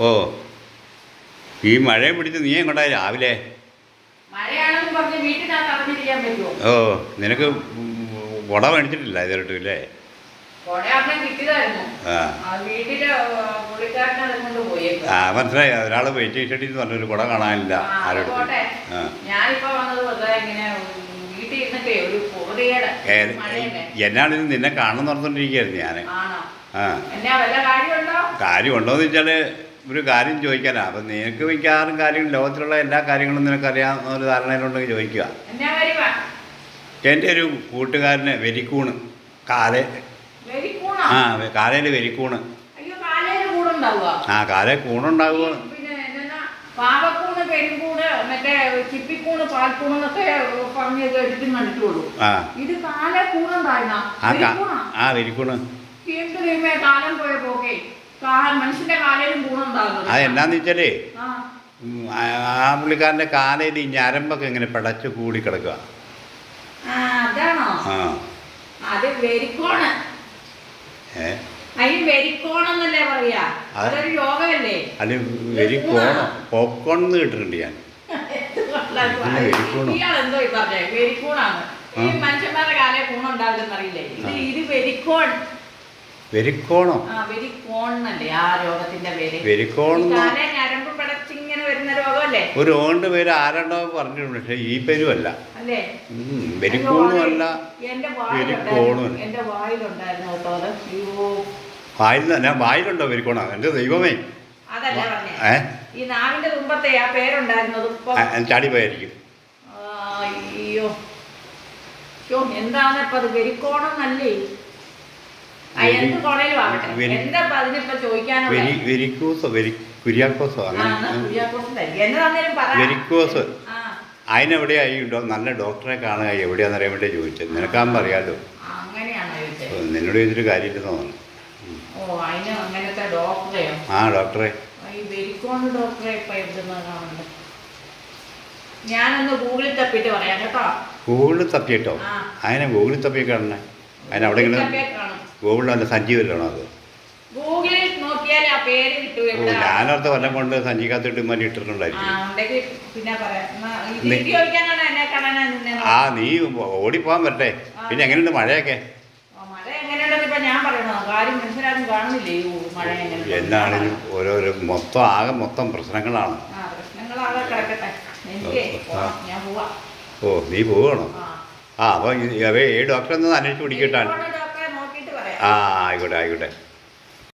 ഓ, ഈ മഴയും പിടിച്ച് നീ എങ്ങോട്ടാ രാവിലെ? മഴയാണെന്ന് പറഞ്ഞ് വീട്ടിനകത്ത് അറിഞ്ഞിരിക്കാൻ പറ്റുമോ? ഓ, നിനക്ക് കുട മേടിച്ചിട്ടില്ല ഇതായിട്ടും ഇല്ലേ? കൊടയാക്കാൻ കിട്ടിയതായിരുന്നു. വീട്ടിലെ പുള്ളിക്കാരനെ അതുകൊണ്ട് പോയേക്കും. മനസ്സിലായി. ഒരാൾ വെയിറ്റ് ഷെഡിൽ പറഞ്ഞൊരു കുട കാണാനില്ല ആരോടും. ഞാനിപ്പോ വന്നത് ഇങ്ങനെ വീട്ടിൽ ഇരുന്നിട്ടേ ഒരു പൊറുതിയേട്. എന്നാണെങ്കിലും നിന്നെ കാണുന്ന പറഞ്ഞോണ്ടിരിക്കുകയായിരുന്നു ഞാൻ. എന്നാ വല്ല കാര്യമുണ്ടോ? കാര്യമുണ്ടോന്ന് വെച്ചാല് ഒരു കാര്യം ചോദിക്കാനാ. അപ്പം നിനക്ക് മിക്കവാറും കാര്യങ്ങൾ ലോകത്തിലുള്ള എല്ലാ കാര്യങ്ങളും നിനക്കറിയാവുന്ന ഒരു ധാരണയിലുണ്ടെങ്കിൽ ചോദിക്കുക. എൻ്റെ ഒരു കൂട്ടുകാരന് വെരിക്കൂണ് കാലേ. കാലയിൽ വെരിക്കൂണ്. കാലേ കൂണുണ്ടാവുക. പാവക്കൂണ്, പെരുങ്കൂണ്, മറ്റേ ചിപ്പിക്കൂണ്, പാൽക്കൂണെന്നൊക്കെ പറഞ്ഞ് എടുത്തും കണ്ടിട്ടുള്ളൂ. ഇത് കാലേ കൂണുണ്ടായിരുന്ന വെരിക്കൂണ്. എന്ത് കാലം പോയ പോകെ മനുഷ്യന്റെ കാലയിലും കൂണുണ്ടാകും. അതെന്നാന്ന് വെച്ചാലേ ആ പുള്ളിക്കാരൻ്റെ കാലയിൽ ഈ ഞരമ്പൊക്കെ ഇങ്ങനെ പിടച്ച് കൂടി കിടക്കുക. അതാണോ? അത് വെരിക്കോണ്. അതിന് വെരിക്കോണെന്നല്ലേ പറയാ? അതൊരു രോഗമല്ലേ? അത് വെരിക്കോണോ പോപ്കോൺ എന്ന് കേട്ടിട്ടുണ്ട് ഞാൻ. ഇയാളെന്തോ പറഞ്ഞേ വെരിക്കോണാണ്. ഈ മനുഷ്യന്മാരുടെ കാലേ കൂണുണ്ടാകുന്നറിയില്ലേ? ഇത് വെരിക്കോൺ. വെരിക്കോണോ? വെരിക്കോണല്ലേ ആ രോഗത്തിന്റെ പേര്. വെരിക്കോൺ ഞരമ്പ് പിടച്ചിങ്ങനെ വരുന്ന രോഗമല്ലേ? ഒരു രോഗിന്റെ പേര് ആരാണ്ടോ പറഞ്ഞിട്ടുണ്ട്. പക്ഷെ ഈ പേരുമല്ല. അല്ലേ? വെരിക്കോണും അല്ല, വെരിക്കോണും. എന്റെ വായിലുണ്ടായിരുന്നു കേട്ടോ അത്. വായിൽ ഞാൻ വായിലുണ്ടോ വെരിക്കോണ? എന്റെ ദൈവമേ. അതല്ല പറഞ്ഞേ, ഈ നാവിന്റെ തുമ്പത്തെ ആ പേരുണ്ടായിരുന്നത് ചാടിപ്പോയായിരിക്കും. അയ്യോ, എന്താണ് ഇപ്പൊ അത്? വെരിക്കോണെന്നല്ലേ? അതിനെവിടെയായിട്ടോ നല്ല ഡോക്ടറെ കാണുക. എവിടെയാന്ന് അറിയാൻ വേണ്ടി ചോദിച്ചത്. നിനക്കാകുമ്പോൾ അറിയാലോ. നിന്നോട് ചോദിച്ചിട്ട് കാര്യമില്ലെന്ന് തോന്നുന്നു. ഡോക്ടറെ ഞാനൊന്ന് ഗൂഗിളിൽ തപ്പിട്ട് പറയാം കേട്ടോ. ഗൂഗിളിൽ തപ്പിയിട്ടോ? അതിനെ ഗൂഗിളിൽ തപ്പി കാണണേ? അതിനവിടെ ഇങ്ങനെ ഗൂഗിളിൽ സഞ്ജീവല്ലോ അത്? ഗൂഗിളിൽ നോക്കിയാൽ ആ പേര് കിട്ടും. ഞാനടുത്ത് വല്ലം കൊണ്ട് സഞ്ജീകാത്തിട്ട് മാറ്റി ഇട്ടിട്ടുണ്ടായിരിക്കും. നീ ഓടിപ്പോവാൻ പറ്റേ. പിന്നെ എങ്ങനെയുണ്ട് മഴയൊക്കെ? എന്നാണെങ്കിലും ഓരോരോ മൊത്തം പ്രശ്നങ്ങളാണ്. ഓ, നീ പോവുകയാണോ? അപ്പോൾ ഈ ഡോക്ടറെ ഒന്ന് അന്വേഷിച്ച് പിടിക്കട്ടാണ്. ആയിക്കോട്ടെ.